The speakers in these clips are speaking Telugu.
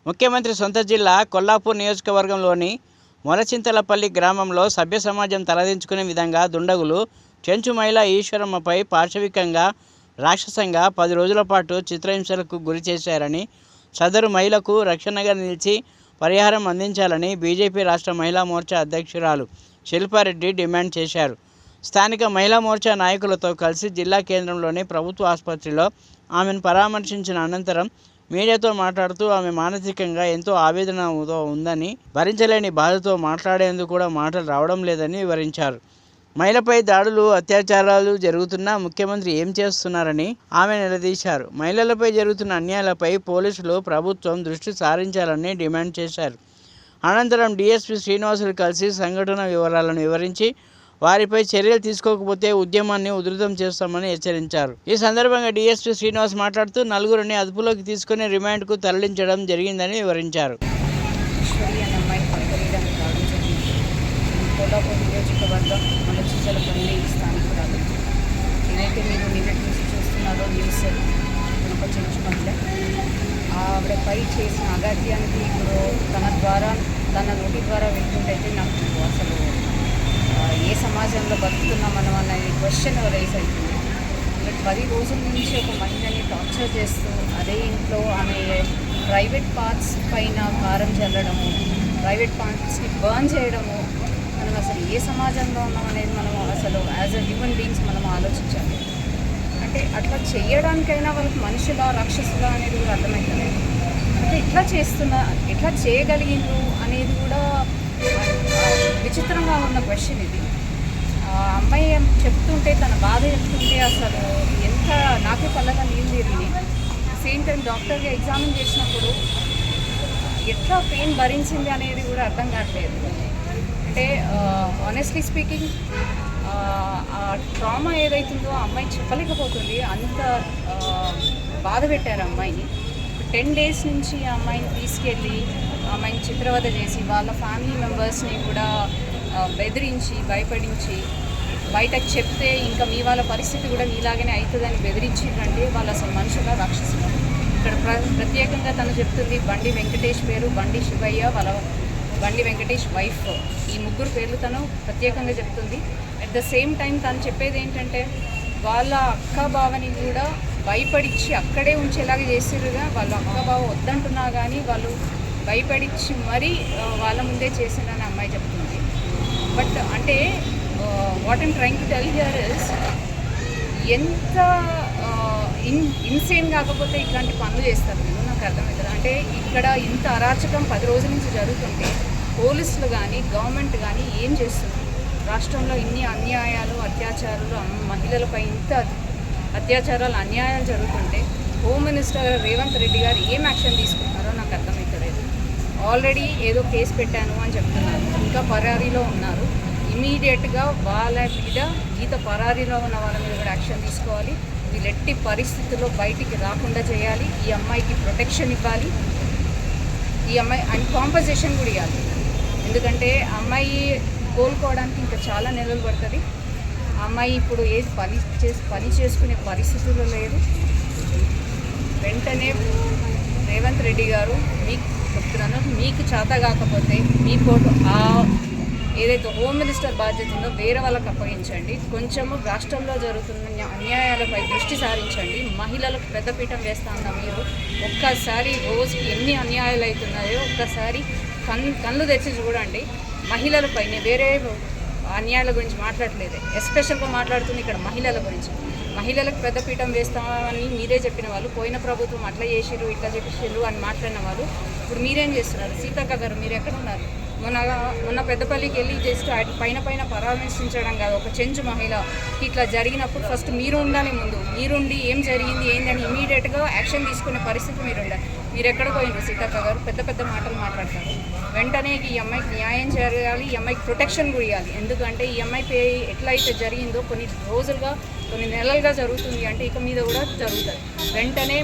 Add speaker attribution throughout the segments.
Speaker 1: ముఖ్యమంత్రి సొంత జిల్లా కొల్లాపూర్ నియోజకవర్గంలోని మొలచింతలపల్లి గ్రామంలో సభ్య సమాజం తలదించుకునే విధంగా దుండగులు చెంచు మహిళ ఈశ్వరమ్మపై పాశవికంగా రాక్షసంగా 10 రోజుల పాటు చిత్రహింసలకు గురి చేశారని, సదరు మహిళకు రక్షణగా నిలిచి పరిహారం అందించాలని బీజేపీ రాష్ట్ర మహిళా మోర్చా అధ్యక్షురాలు శిల్పారెడ్డి డిమాండ్ చేశారు. స్థానిక మహిళా మోర్చా నాయకులతో కలిసి జిల్లా కేంద్రంలోని ప్రభుత్వ ఆసుపత్రిలో ఆమెను పరామర్శించిన అనంతరం మీడియాతో మాట్లాడుతూ ఆమె మానసికంగా ఎంతో ఆవేదనతో ఉందని, భరించలేని బాధతో మాట్లాడేందుకు కూడా మాటలు రావడం లేదని వివరించారు. మహిళపై దాడులు, అత్యాచారాలు జరుగుతున్నా ముఖ్యమంత్రి ఏం చేస్తున్నారని ఆమె నిలదీశారు. మహిళలపై జరుగుతున్న అన్యాయాలపై పోలీసులు, ప్రభుత్వం దృష్టి సారించాలని డిమాండ్ చేశారు. అనంతరం డీఎస్పీ శ్రీనివాసులు కలిసి సంఘటన వివరాలను వివరించి వారిపై చర్యలు తీసుకోకపోతే ఉద్యమాన్ని ఉధృతం చేస్తామని హెచ్చరించారు. ఈ సందర్భంగా డీఎస్పీ శ్రీనివాస్ మాట్లాడుతూ నలుగురిని అదుపులోకి తీసుకుని రిమాండ్కు తరలించడం జరిగిందని వివరించారు.
Speaker 2: కొల్లాపూర్ నియోజకవర్గం మొలచింతలపల్లి స్థానికురాలు. ఏదైతే మీరు నిన్నటి నుంచి చూస్తున్నారో న్యూస్, ఒక చెంచు మహిళ ఆవిడపై చేసిన అగాధ్యానికి ఇప్పుడు తన నోటి ద్వారా వెళ్తుంటైతే నాకు అసలు ఏ సమాజంలో బతుకుతున్నాం మనం అనే క్వశ్చన్ రైజ్ అవుతుంది. 10 రోజుల నుంచి ఒక మహిళని టార్చర్ చేస్తూ అదే ఇంట్లో ఆమె ప్రైవేట్ పార్ట్స్ పైన కారం చల్లడము, ప్రైవేట్ పార్ట్స్ని బర్న్ చేయడము, మనం అసలు ఏ సమాజంలో ఉన్నాం అనేది మనం అసలు యాజ్ అ హ్యూమన్ బీయింగ్స్ మనం ఆలోచించాలి. అంటే అట్లా చేయడానికైనా వాళ్ళకి మనుషుల రాక్షసులా అనేది కూడా అర్థమవుతలేదు. అంటే ఎట్లా చేయగలిగిండ్రు అనేది కూడా విచిత్రంగా ఉన్న క్వశ్చన్ ఇది. అమ్మాయి చెప్తుంటే, తన బాధ చెప్తుంటే అసలు ఎంత నాకే పల్లగా నీళ్ళు తిరిగినాయి. సేమ్ టైం డాక్టర్గా ఎగ్జామిన్ చేసినప్పుడు ఎట్లా పెయిన్ భరించింది అనేది కూడా అర్థం కావట్లేదు. అంటే ఆనెస్ట్లీ స్పీకింగ్ ఆ ట్రామా ఏదైతుందో ఆ అమ్మాయి చెప్పలేకపోతుంది. అంత బాధ పెట్టారు అమ్మాయిని. 10 days నుంచి ఆ అమ్మాయిని తీసుకెళ్ళి అమ్మాయిని చిత్రవద చేసి వాళ్ళ ఫ్యామిలీ మెంబర్స్ని కూడా బెదిరించి, భయపడించి, బయటకు చెప్తే ఇంకా మీ వాళ్ళ పరిస్థితి కూడా మీలాగానే అవుతుందని బెదిరించిందంటే వాళ్ళు అసలు మనుషుల రాక్షసులు. ఇక్కడ ప్రత్యేకంగా తను చెప్తుంది బండి వెంకటేష్ పేరు, బండి శివయ్య, వాళ్ళ బండి వెంకటేష్ వైఫ్, ఈ 3 పేర్లు తను ప్రత్యేకంగా చెప్తుంది. అట్ ద సేమ్ టైం తను చెప్పేది ఏంటంటే వాళ్ళ అక్క బావని కూడా భయపడిచ్చి అక్కడే ఉంచేలాగా చేసిరుగా. వాళ్ళ అక్క బావ వద్దంటున్నా కానీ వాళ్ళు భయపడిచ్చి మరీ వాళ్ళ ముందే చేసిందని అమ్మాయి చెప్తుంది. బట్ అంటే what I'm trying to tell here is, ఎంత ఇన్సేన్ కాకపోతే ఇట్లాంటి పనులు చేస్తారు మీరు, నాకు అర్థమవుతుంది. అంటే ఇక్కడ ఇంత అరాచకం 10 రోజుల నుంచి జరుగుతుంటే పోలీసులు కానీ గవర్నమెంట్ కానీ ఏం చేస్తున్నారు? రాష్ట్రంలో ఇన్ని అన్యాయాలు, అత్యాచారాలు, మహిళలపై ఇంత అత్యాచారాలు, అన్యాయాలు జరుగుతుంటే హోమ్ మినిస్టర్ రేవంత్ రెడ్డి గారు ఏం యాక్షన్ తీసుకుంటున్నారో నాకు అర్థమవుతలేదు. ఆల్రెడీ ఏదో కేసు పెట్టాను అని చెప్తున్నారు, ఇంకా పరారీలో ఉన్నారు. ఇమీడియట్గా వాళ్ళ మీద, ఈత పరారీలో ఉన్న వాళ్ళ మీద కూడా యాక్షన్ తీసుకోవాలి. వీళ్ళు ఎట్టి పరిస్థితుల్లో బయటికి రాకుండా చేయాలి. ఈ అమ్మాయికి ప్రొటెక్షన్ ఇవ్వాలి. ఈ అమ్మాయి అండ్ కాంపన్సేషన్ కూడా ఇవ్వాలి. ఎందుకంటే అమ్మాయి కోలుకోవడానికి ఇంకా చాలా నెలలు పడుతుంది. ఆ అమ్మాయి ఇప్పుడు ఏది పని చేసుకునే పరిస్థితుల్లో లేదు. వెంటనే రేవంత్ రెడ్డి గారు మీకు చెప్తున్నాను, మీకు చేత కాకపోతే మీ కోర్టు ఏదైతే హోమ్ మినిస్టర్ బాధ్యత ఉందో వేరే వాళ్ళకి అప్పగించండి. కొంచెము రాష్ట్రంలో జరుగుతున్న అన్యాయాలపై దృష్టి సారించండి. మహిళలకు పెద్దపీఠం వేస్తా ఉన్న మీరు ఒక్కసారి రోజుకి ఎన్ని అన్యాయాలు అవుతున్నాయో ఒక్కసారి కళ్ళు తెచ్చి చూడండి. మహిళలపైనే వేరే అన్యాయాల గురించి మాట్లాడలేదు, ఎస్పెషల్గా మాట్లాడుతుంది ఇక్కడ మహిళల గురించి. మహిళలకు పెద్దపీఠం వేస్తామని మీరే చెప్పిన వాళ్ళు, పోయిన ప్రభుత్వం అట్లా చేసిరు, ఇట్లా చేసిరు అని మాట్లాడిన వాళ్ళు ఇప్పుడు మీరేం చేస్తున్నారు? సీతక్క గారు మీరు ఎక్కడ ఉన్నారు? మొన్న పెద్దపల్లికి వెళ్ళి జస్ట్ పైన పరామర్శించడం కాదు, ఒక చెంచు మహిళ ఇట్లా జరిగినప్పుడు ఫస్ట్ మీరు ఉండాలి. ముందు మీరుండి ఏం జరిగింది ఏందని ఇమీడియట్గా యాక్షన్ తీసుకునే పరిస్థితి మీరు ఉండాలి. మీరు ఎక్కడ పోయినారు? సీతక్క గారు పెద్ద మాటలు మాట్లాడతారు. వెంటనే ఈ అమ్మాయికి న్యాయం జరగాలి, ఈ అమ్మాయికి ప్రొటెక్షన్ కూడా ఇవ్వాలి. ఎందుకంటే ఈ అమ్మాయి ఎట్లయితే జరిగిందో కొన్ని రోజులుగా, కొన్ని నెలలుగా జరుగుతుంది అంటే ఇక మీద కూడా జరుగుతుంది. వెంటనే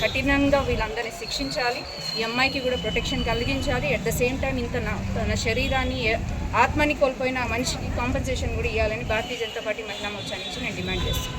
Speaker 2: కఠినంగా వీళ్ళందరినీ శిక్షించాలి, ఈ అమ్మాయికి కూడా ప్రొటెక్షన్ కలిగించాలి. అట్ ద సేమ్ టైం తన శరీరాన్ని, ఆత్మని కోల్పోయిన ఆ మనిషికి కాంపెన్సేషన్ కూడా ఇవ్వాలని భారతీయ జనతా పార్టీ మహిళా మోర్చా నుంచి నేను డిమాండ్ చేస్తాను.